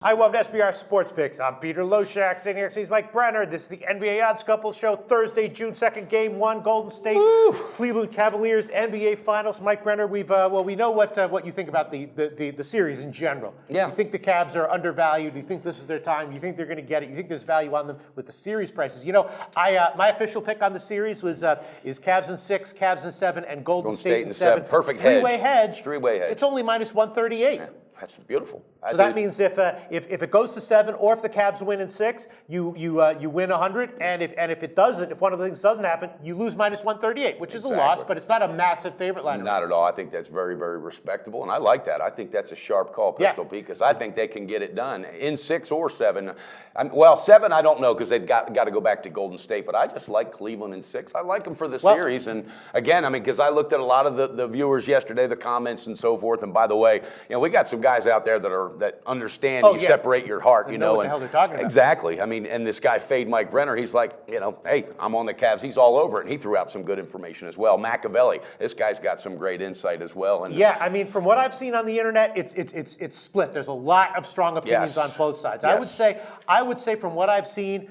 Hi, welcome to SBR Sports Picks. I'm Peter Loshak, sitting next to me is Mike Brenner. This is the NBA Odds Couple Show, Thursday, June 2nd, Game 1, Golden State, Cleveland Cavaliers, NBA Finals. Mike Brenner, we know what you think about the series in general. Yeah. You think the Cavs are undervalued? Do you think this is their time? You think they're going to get it? You think there's value on them with the series prices? You know, my official pick on the series is Cavs in 6, Cavs in 7, and Golden State in 7. Perfect Three-way hedge. Three-way hedge. It's only minus 138. Yeah. That's beautiful. So that means if it goes to 7, or if the Cavs win in 6, you win 100, and if it doesn't, if one of the things doesn't happen, you lose minus 138, which is a loss, but it's not a massive favorite line. Not at all. I think that's very, very respectable, and I like that. I think that's a sharp call, Pistol Pete, because I think they can get it done in 6 or 7. 7 I don't know because they've got to go back to Golden State, but I just like Cleveland in 6. I like them for the series, and again, because I looked at a lot of the viewers yesterday, the comments and so forth, and by the way, we got some guys out there that understand separate your heart, know what the hell they're talking about. Exactly. And this guy Fade Mike Brenner, he's like, hey, I'm on the Cavs. He's all over it. And he threw out some good information as well. Machiavelli, this guy's got some great insight as well. And from what I've seen on the internet, it's split. There's a lot of strong opinions on both sides. Yes. I would say from what I've seen,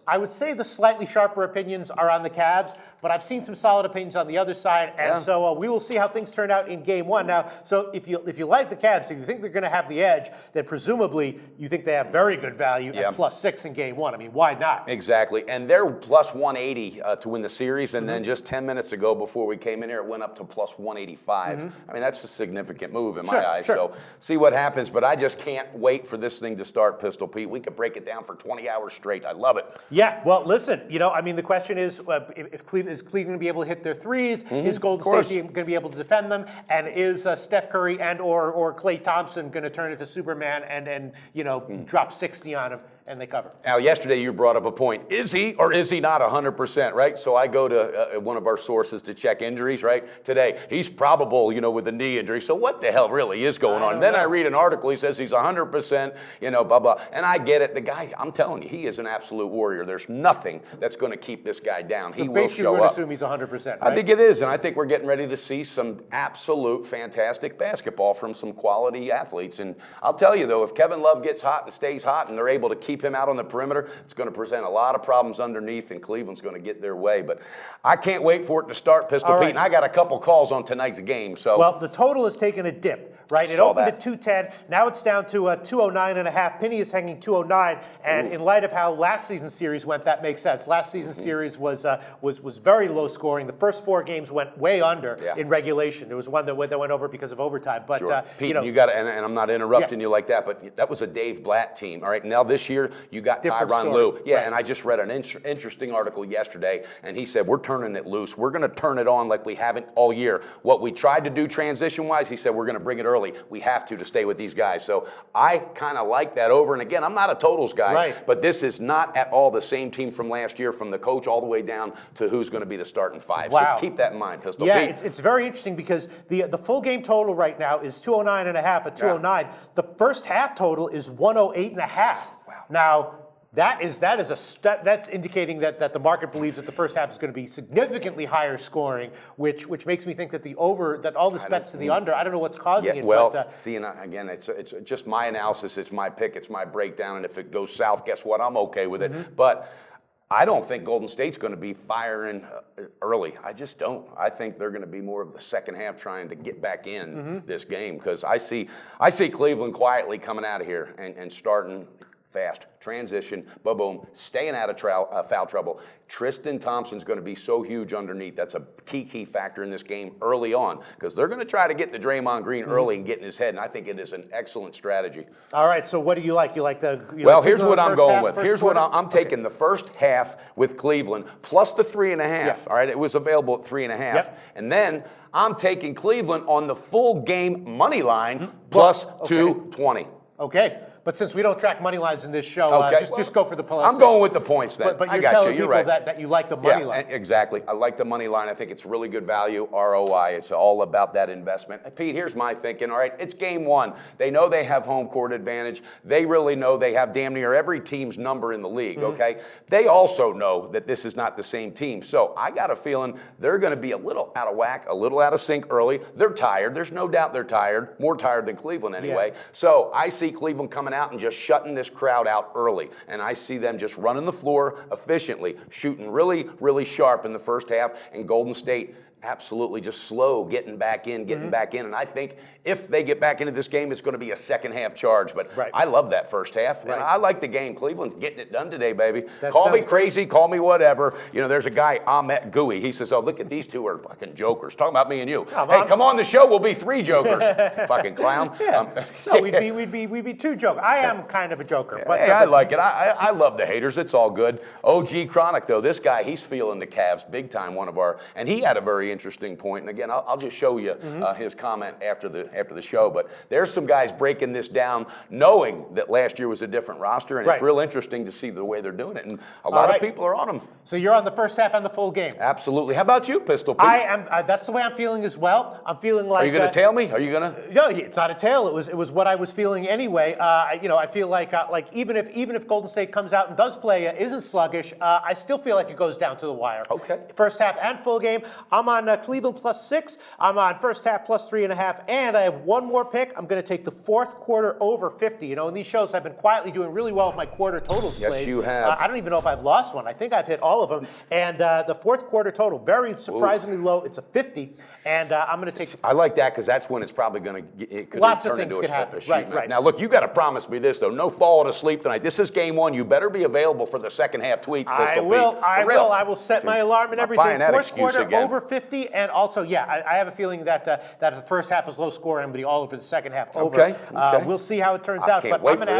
I would say the slightly sharper opinions are on the Cavs, but I've seen some solid opinions on the other side, and so we will see how things turn out in Game 1. Now, so if you like the Cavs, if you think they're going to have the edge, then presumably you think they have very good value at plus 6 in Game 1. I mean, why not? Exactly, and they're plus 180 to win the series, and then just 10 minutes ago before we came in here, it went up to plus 185. I mean, that's a significant move in my eyes, so see what happens, but I just can't wait for this thing to start, Pistol Pete. We could break it down for 20 hours straight. I love it. Yeah, well, listen, the question is, is Cleveland going to be able to hit their threes? Is Golden State going to be able to defend them? And is Steph Curry and or Klay Thompson going to turn into Superman and drop 60 on him? And they cover. Al, yesterday you brought up a point. Is he or is he not 100%, right? So I go to one of our sources to check injuries, right? Today, he's probable, with a knee injury. So what the hell really is going on? And then I read an article, he says he's 100%, blah, blah. And I get it. The guy, I'm telling you, he is an absolute warrior. There's nothing that's going to keep this guy down. He will show up. Basically, we're going to assume he's 100%, right? I think it is, and I think we're getting ready to see some absolute fantastic basketball from some quality athletes. And I'll tell you, though, if Kevin Love gets hot and stays hot and they're able to keep him out on the perimeter, it's going to present a lot of problems underneath, and Cleveland's going to get their way. But I can't wait for it to start, Pistol Pete, and I got a couple calls on tonight's game. So, well, the total has taken a dip, right? It opened at 210. Now it's down to 209.5. Penny is hanging 209, and in light of how last season's series went, that makes sense. Last season's series was very low scoring. The first 4 games went way under in regulation. There was one that went over because of overtime. But Pete, you got, and I'm not interrupting you like that, but that was a Dave Blatt team. All right, now this year you got Tyronn Lue. Yeah, and I just read an interesting article yesterday, and he said, we're turning it loose. We're going to turn it on like we haven't all year. What we tried to do transition-wise, he said, we're going to bring it early. We have to stay with these guys. So I kind of like that over. And again, I'm not a totals guy, but this is not at all the same team from last year, from the coach all the way down to who's going to be the starting 5. Wow. So keep that in mind, Pistol Pete. It's very interesting because the full game total right now is 209.5 at 209. The first half total is 108.5. Wow. Now, that's indicating that the market believes that the first half is going to be significantly higher scoring, which makes me think that all this bets to the under. I don't know what's causing it. Well, again, it's just my analysis. It's my pick. It's my breakdown. And if it goes south, guess what? I'm okay with it. But I don't think Golden State's going to be firing early. I just don't. I think they're going to be more of the second half trying to get back in this game, because I see Cleveland quietly coming out of here and starting fast, transition, boom, staying out of foul trouble. Tristan Thompson's going to be so huge underneath. That's a key factor in this game early on, because they're going to try to get to Draymond Green early and get in his head, and I think it is an excellent strategy. All right, so what do you like? Here's what I'm going with. Here's what I'm taking the first half with Cleveland plus the 3.5. All right, it was available at 3.5. And then I'm taking Cleveland on the full game money line plus 220. Okay. But since we don't track money lines in this show, just go for the plus. I'm going with the points then. But you're telling people that you like the money line. Exactly. I like the money line. I think it's really good value, ROI. It's all about that investment. And Pete, here's my thinking. All right, it's game 1. They know they have home court advantage. They really know they have damn near every team's number in the league, okay? They also know that this is not the same team. So I got a feeling they're going to be a little out of whack, a little out of sync early. They're tired. There's no doubt they're tired. More tired than Cleveland anyway. So I see Cleveland coming coming out and just shutting this crowd out early. And I see them just running the floor efficiently, shooting really, really sharp in the first half, and Golden State absolutely just slow getting back in. And I think if they get back into this game, it's going to be a second half charge. But I love that first half. And I like the game. Cleveland's getting it done today, baby. Call me crazy, call me whatever. You know, there's a guy, Ahmet Gui. He says, oh, look at these two are fucking jokers. Talking about me and you. Hey, come on the show. We'll be 3 jokers. Fucking clown. No, we'd be 2 jokers. I am kind of a joker. But, hey, I like it. I love the haters. It's all good. OG Chronic, though, this guy, he's feeling the Cavs big time, and he had a very interesting point. And again, I'll just show you his comment after the show. But there's some guys breaking this down, knowing that last year was a different roster, and it's real interesting to see the way they're doing it. And a lot of people are on them. So you're on the first half and the full game. Absolutely. How about you, Pistol Pete? I am. That's the way I'm feeling as well. I'm feeling like. Are you going to tail me? Are you going to? No, it's not a tail. It was what I was feeling anyway. I feel like even if Golden State comes out and does play isn't sluggish, I still feel like it goes down to the wire. Okay. First half and full game. I'm on Cleveland +6. I'm on first half +3.5, and I have one more pick. I'm going to take the fourth quarter over 50. You know, in these shows, I've been quietly doing really well with my quarter totals plays. Yes, you have. I don't even know if I've lost one. I think I've hit all of them. And the fourth quarter total, very surprisingly low. It's a 50, and I'm going to take. I like that because that's when it's probably going to lots of turn things into could happen. Right. Now, look, you got to promise me this though. No falling asleep tonight. This is game 1. You better be available for the second half tweet. I will set my alarm and everything. Fourth quarter over 50, and also, I have a feeling that the first half is low scoring, and be all over the second half over. Okay. We'll see how it turns out. But I'm going to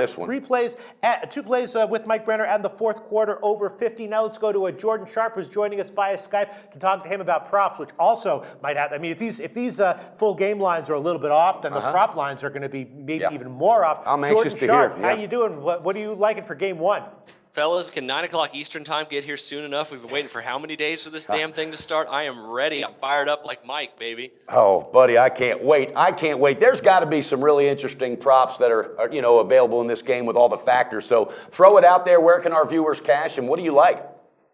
have 2 plays with Mike Brenner and the fourth quarter over 50. Now let's go to Jordan Sharp, who's joining us via Skype to talk to him about props, which also might have. I mean, if these full game lines are a little bit off, then the prop lines are going to be maybe even more off. I'm Jordan anxious to Sharp, hear. how you doing? What are you liking for game 1? Fellas, can 9 o'clock Eastern time get here soon enough? We've been waiting for how many days for this damn thing to start? I am ready. I'm fired up like Mike, baby. Oh, buddy, I can't wait. There's got to be some really interesting props that are available in this game with all the factors. So throw it out there. Where can our viewers cash, and what do you like?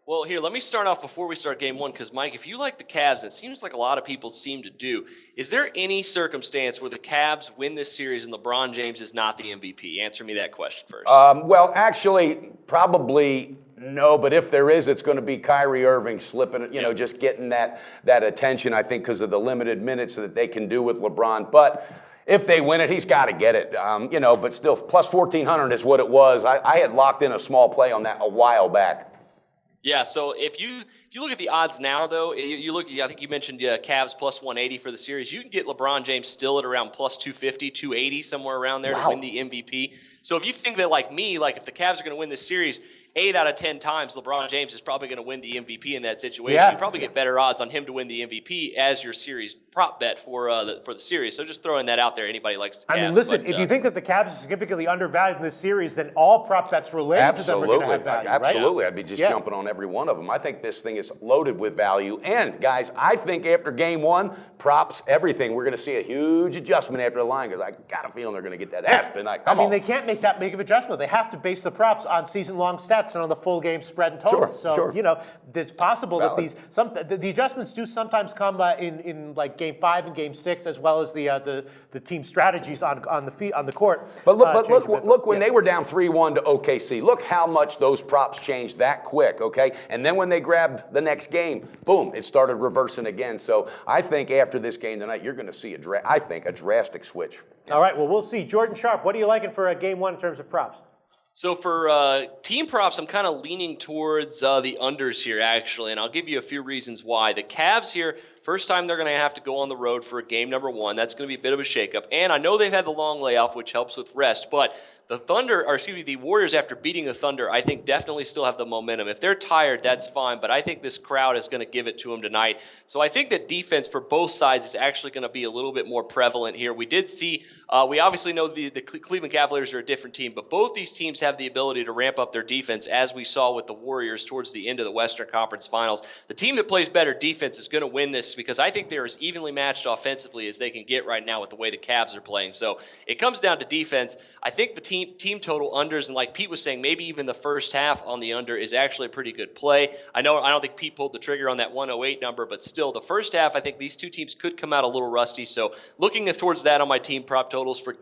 Well, here, let me start off before we start game 1, because, Mike, if you like the Cavs, it seems like a lot of people seem to do. Is there any circumstance where the Cavs win this series and LeBron James is not the MVP? Answer me that question first. Well, actually, probably no, but if there is, it's going to be Kyrie Irving slipping, just getting that attention, I think, because of the limited minutes that they can do with LeBron. But if they win it, he's got to get it, but still, plus 1,400 is what it was. I had locked in a small play on that a while back. Yeah, so if you look at the odds now, though, I think you mentioned Cavs plus 180 for the series. You can get LeBron James still at around plus 250, 280, somewhere around there to win the MVP. So if you think that, like me, if the Cavs are going to win this series, 8 out of 10 times LeBron James is probably going to win the MVP in that situation. Yeah. You probably get better odds on him to win the MVP as your series prop bet for the series. So just throwing that out there. Anybody likes the Cavs. I mean, listen, if you think that the Cavs are significantly undervalued in this series, then all prop bets related to them are going to have value, Absolutely. right? I'd be just jumping on every one of them. I think this thing is loaded with value. And, guys, I think after game 1, props, everything, we're going to see a huge adjustment after the line, because I got a feeling they're going to get that ass tonight. They can't make that big of adjustment. They have to base the props on season-long stats and on the full game spread and total. It's possible that the adjustments do sometimes come in like game 5 and game 6, as well as the team strategies on the court. But look when they were down 3-1 to OKC. Look how much those props changed that quick. Okay, and then when they grabbed the next game, boom, it started reversing again. So I think after this game tonight, you're going to see a drastic switch. All right, well, we'll see. Jordan Sharp, what are you liking for game 1 in terms of props? So for team props, I'm kind of leaning towards the unders here, actually, and I'll give you a few reasons why. The Cavs here, first time they're going to have to go on the road for game number 1. That's going to be a bit of a shakeup. And I know they've had the long layoff, which helps with rest, but the Warriors, after beating the Thunder, I think definitely still have the momentum. If they're tired, that's fine, but I think this crowd is going to give it to them tonight. So I think that defense for both sides is actually going to be a little bit more prevalent here. We did see, we obviously know the Cleveland Cavaliers are a different team, but both these teams have the ability to ramp up their defense, as we saw with the Warriors towards the end of the Western Conference Finals. The team that plays better defense is going to win this, because I think they're as evenly matched offensively as they can get right now with the way the Cavs are playing. So it comes down to defense. I think the team total unders, and like Pete was saying, maybe even the first half on the under is actually a pretty good play. I don't think Pete pulled the trigger on that 108 number, but still, the first half, I think these two teams could come out a little rusty. So looking towards that on my team prop totals for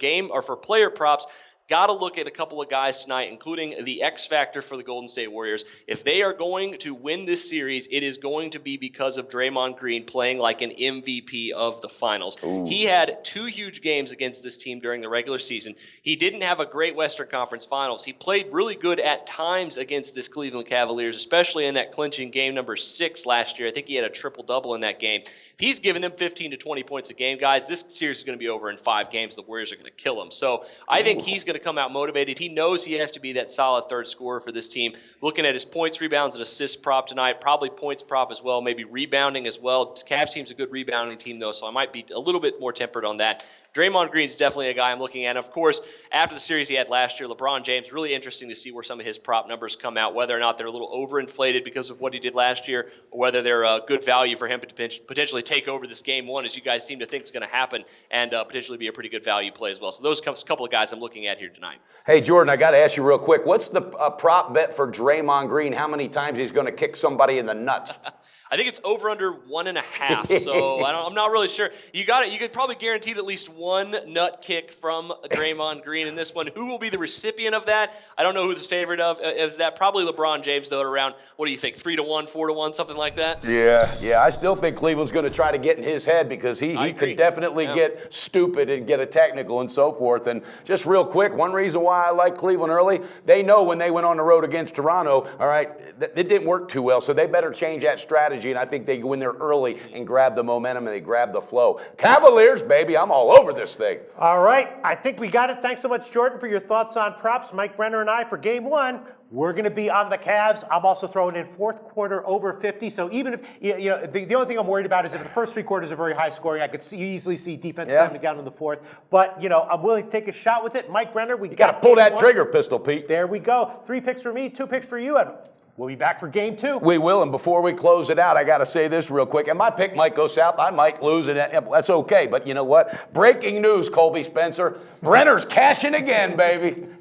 player props. got to look at a couple of guys tonight, including the X factor for the Golden State Warriors. If they are going to win this series, it is going to be because of Draymond Green playing like an MVP of the finals. Ooh. He had 2 huge games against this team during the regular season. He didn't have a great Western Conference Finals. He played really good at times against this Cleveland Cavaliers, especially in that clinching game number 6 last year. I think he had a triple-double in that game. If he's giving them 15 to 20 points a game, guys, this series is going to be over in 5 games. The Warriors are going to kill him. So I think he's going to come out motivated. He knows he has to be that solid third scorer for this team. Looking at his points, rebounds, and assists prop tonight, probably points prop as well, maybe rebounding as well. Cavs team's a good rebounding team, though, so I might be a little bit more tempered on that. Draymond Green's definitely a guy I'm looking at. Of course, after the series he had last year, LeBron James, really interesting to see where some of his prop numbers come out, whether or not they're a little overinflated because of what he did last year, or whether they're a good value for him to potentially take over this game 1, as you guys seem to think is going to happen, and potentially be a pretty good value play as well. So those couple of guys I'm looking at here tonight. Hey, Jordan, I got to ask you real quick. What's the prop bet for Draymond Green? How many times he's going to kick somebody in the nuts? I think it's over under 1.5. So I'm not really sure. You could probably guarantee at least 1 nut kick from Draymond Green in this one. Who will be the recipient of that? I don't know who the favorite of is that. Probably LeBron James, though, at around, what do you think, 3-1, 4-1, something like that? Yeah. I still think Cleveland's going to try to get in his head because he could definitely get stupid and get a technical and so forth. And just real quick, one reason why I like Cleveland early, they know when they went on the road against Toronto, all right, it didn't work too well, so they better change that strategy. And I think they go in there early and grab the momentum and they grab the flow. Cavaliers, baby, I'm all over this thing. All right, I think we got it. Thanks so much, Jordan, for your thoughts on props. Mike Brenner and I for game 1. We're going to be on the Cavs. I'm also throwing in fourth quarter over 50. So even if, the only thing I'm worried about is if the first 3 quarters are very high scoring, I could easily see defense coming down in the fourth. But, I'm willing to take a shot with it. Mike Brenner, we got to pull that trigger, Pistol Pete. There we go. 3 picks for me, 2 picks for you. And we'll be back for game 2. We will, and before we close it out, I got to say this real quick. And my pick might go south. I might lose, and that's okay. But you know what? Breaking news, Colby Spencer. Brenner's cashing again, baby.